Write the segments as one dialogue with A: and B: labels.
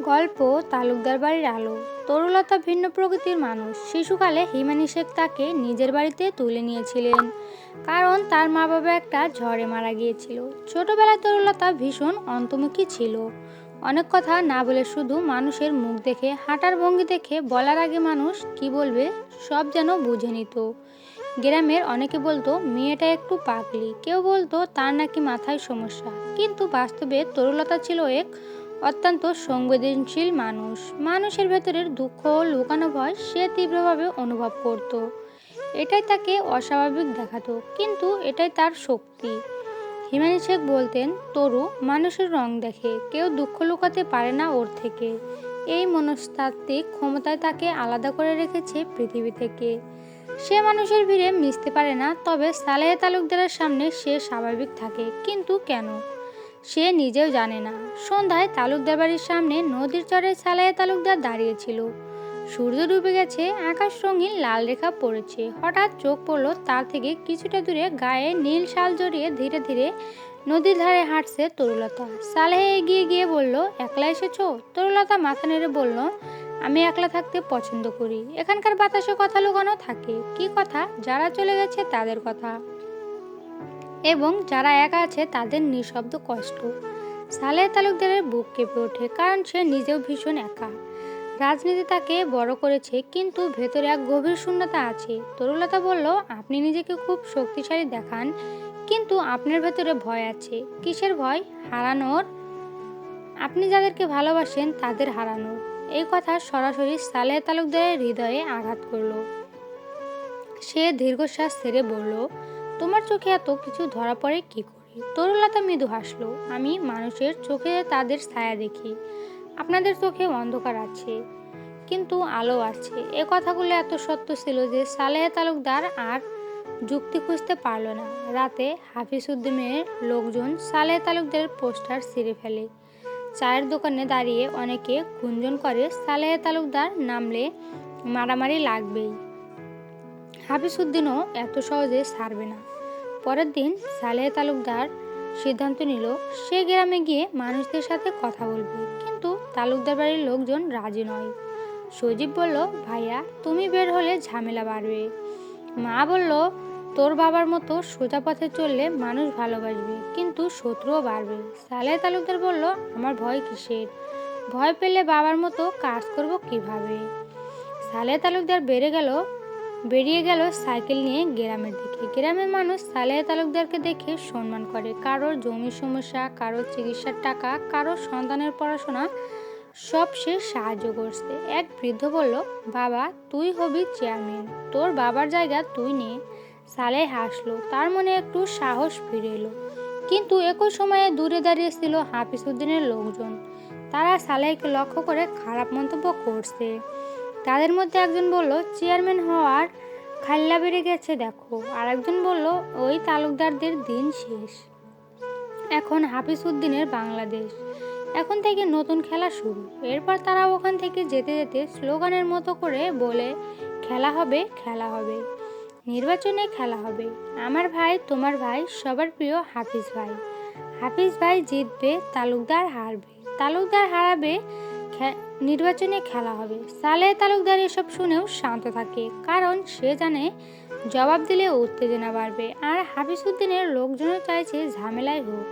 A: গল্প তালুকদার বাড়ির আলো। তরুলতা ভিন্ন প্রকৃতির মানুষ। শিশুকালে হিমানি শেখ তাকে নিজের বাড়িতে তুলে নিয়েছিলেন, কারণ তার মা বাবা একটা ঝড়ে মারা গিয়েছিল। ছোটবেলায় তরুলতা ভীষণ অন্তর্মুখী ছিল। অনেক কথা না বলে শুধু মানুষের মুখ দেখে, হাঁটার ভঙ্গি দেখে, বলার আগে মানুষ কি বলবে সব যেন বুঝে নিত। গ্রামের অনেকে বলতো মেয়েটা একটু পাগলি, কেউ বলতো তার নাকি মাথায় সমস্যা, কিন্তু বাস্তবে তরুলতা ছিল এক অত্যন্ত সংবেদনশীল মানুষ। মানুষের ভেতরের দুঃখ ও লুকানো ভয় সে তীব্রভাবে অনুভব করত। এটাই তাকে অস্বাভাবিক দেখাতো, কিন্তু এটাই তার শক্তি। হিমানি শেখ বলতেন, তরু মানুষের রং দেখে, কেউ দুঃখ লুকাতে পারে না ওর থেকে। এই মনস্তাত্ত্বিক ক্ষমতায় তাকে আলাদা করে রেখেছে পৃথিবী থেকে। সে মানুষের ভিড়ে মিশতে পারে না, তবে সালেহ তালুকদারের সামনে সে স্বাভাবিক থাকে। কিন্তু কেন, সে নিজেও জানে না। সন্ধ্যায় তালুকদার বাড়ির সামনে নদীর চরে সালেহ তালুকদার দাঁড়িয়েছিল। সূর্য ডুবে গেছে, আকাশ রঙিন লাল রেখা পড়েছে। হঠাৎ চোখ পড়ল তার থেকে কিছুটা দূরে, গায়ে নীল শাল জড়িয়ে ধীরে ধীরে নদীর ধারে হাঁটছে তরুলতা। সালেহ এগিয়ে গিয়ে বলল, একলা এসেছো? তরুলতা মাথা নেড়ে বলল, আমি একলা থাকতে পছন্দ করি। এখানকার বাতাসে কথা লুকানো থাকে। কি কথা? যারা চলে গেছে তাদের কথা, এবং যারা একা আছে তাদের নিঃশব্দ কষ্ট। সালেহ তালুকদারের বুক কেঁপে ওঠে, কারণ সে নিজেও ভীষণ একা। রাজনীতি তাকে বড় করেছে, কিন্তু ভেতরে এক গভীর শূন্যতা আছে। তরুলতা বলল, আপনি নিজেকে খুব শক্তিশালী দেখান, কিন্তু আপনার ভেতরে ভয় আছে। কিসের ভয়? হারানোর। আপনি যাদেরকে ভালোবাসেন তাদের হারানোর। এই কথা সরাসরি সালেহ তালুকদারের হৃদয়ে আঘাত করল। সে দীর্ঘশ্বাস ছেড়ে বলল, তোমার চোখে এত কিছু ধরা পড়ে কি করে? তরুলতা মৃদু হাসল, আমি মানুষের চোখে তাদের ছায়া দেখি। আপনাদের চোখে অন্ধকার আছে, কিন্তু আলো আছে। এ কথাগুলো এত সত্য ছিল যে সালেহ তালুকদার আর যুক্তি খুঁজতে পারল না। রাতে হাফিজ উদ্দিনের লোকজন সালেহ তালুকদারের পোস্টার ছিঁড়ে ফেলে। চায়ের দোকানে দাঁড়িয়ে অনেকে গুঞ্জন করে, সালেহ তালুকদার নামলে মারামারি লাগবেই। হাফিজ উদ্দিনও এত সহজে ছাড়বে না। পরের দিন সালেহ তালুকদার সিদ্ধান্ত নিল সে গ্রামে গিয়ে মানুষদের সাথে কথা বলবে, কিন্তু তালুকদার বাড়ির লোকজন রাজি নয়। সজীব বলল, ভাইয়া তুমি বের হলে ঝামেলা বাড়বে। মা বলল, তোর বাবার মতো সোজা পথে চললে মানুষ ভালোবাসবে, কিন্তু শত্রুও বাড়বে। সালেহ তালুকদার বলল, আমার ভয় কিসের? ভয় পেলে বাবার মতো কাজ করব কিভাবে? সালেহ তালুকদার বেরিয়ে গেল সাইকেল নিয়ে গ্রামের দিকে। গ্রামের মানুষ সালেহ তালুকদারকে দেখে সম্মান করে। কারোর জমির সমস্যা, কারোর চিকিৎসার টাকা, কারোর সন্তানের পড়াশোনা, সব সে সাহায্য করছে। এক বৃদ্ধ বলল, বাবা তুই হবি চেয়ারম্যান, তোর বাবার জায়গা তুই নে। সালেহ হাসলো, তার মনে একটু সাহস ফিরে এলো। কিন্তু একই সময়ে দূরে দাঁড়িয়ে ছিল হাফিজ উদ্দিনের লোকজন। তারা সালেহকে লক্ষ্য করে খারাপ মন্তব্য করছে। তাদের মধ্যে একজন বলল, চেয়ারম্যান হওয়ার খাল্লা বেড়ে গেছে দেখো। আর একজন বলল, ওই তালুকদারদের দিন শেষ, এখন হাফিজ উদ্দিনের বাংলাদেশ, এখন থেকে নতুন খেলা শুরু। এরপর তারা ওখান থেকে যেতে যেতে স্লোগানের মতো করে বলে, খেলা হবে, খেলা হবে, নির্বাচনে খেলা হবে। আমার ভাই, তোমার ভাই, সবার প্রিয় হাফিজ ভাই। হাফিজ ভাই জিতবে, তালুকদার হারবে, তালুকদার হারাবে, নির্বাচনে খেলা হবে। সালেহ তালুকদার এসব শুনেও শান্ত থাকে, কারণ সে জানে জবাব দিলে উত্তেজনা বাড়বে। আর হাফিজ উদ্দিনের লোকজনও চাইছে ঝামেলাই হোক।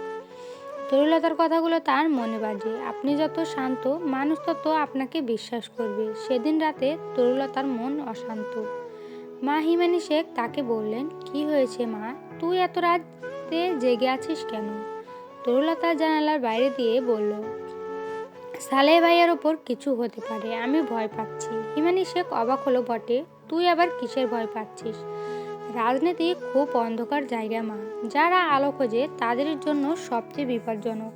A: তরুলতার কথাগুলো তার মনে বাজে। আপনি যত শান্ত, মানুষ তত আপনাকে বিশ্বাস করবে। সেদিন রাতে তরুলতার মন অশান্ত। মা হিমানি শেখ তাকে বললেন, কি হয়েছে মা, তুই এত রাতে জেগে আছিস কেন? তরুলতা জানালার বাইরে দিয়ে বলল, সালেহ ভাইয়ার ওপর কিছু হতে পারে, আমি ভয় পাচ্ছি। হিমানি শেখ অবাক হলো বটে, তুই আবার কিসের ভয় পাচ্ছিস? রাজনীতি খুব অন্ধকার জায়গা মা, যারা আলো খোঁজে তাদের জন্য সবচেয়ে বিপজ্জনক।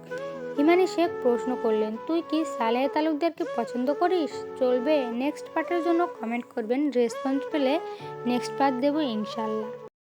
A: হিমানি শেখ প্রশ্ন করলেন, তুই কি সালেহ তালুকদারকে পছন্দ করিস? চলবে। নেক্সট পার্টের জন্য কমেন্ট করবেন, রেসপন্স পেলে নেক্সট পার্ট দেবো ইনশাল্লাহ।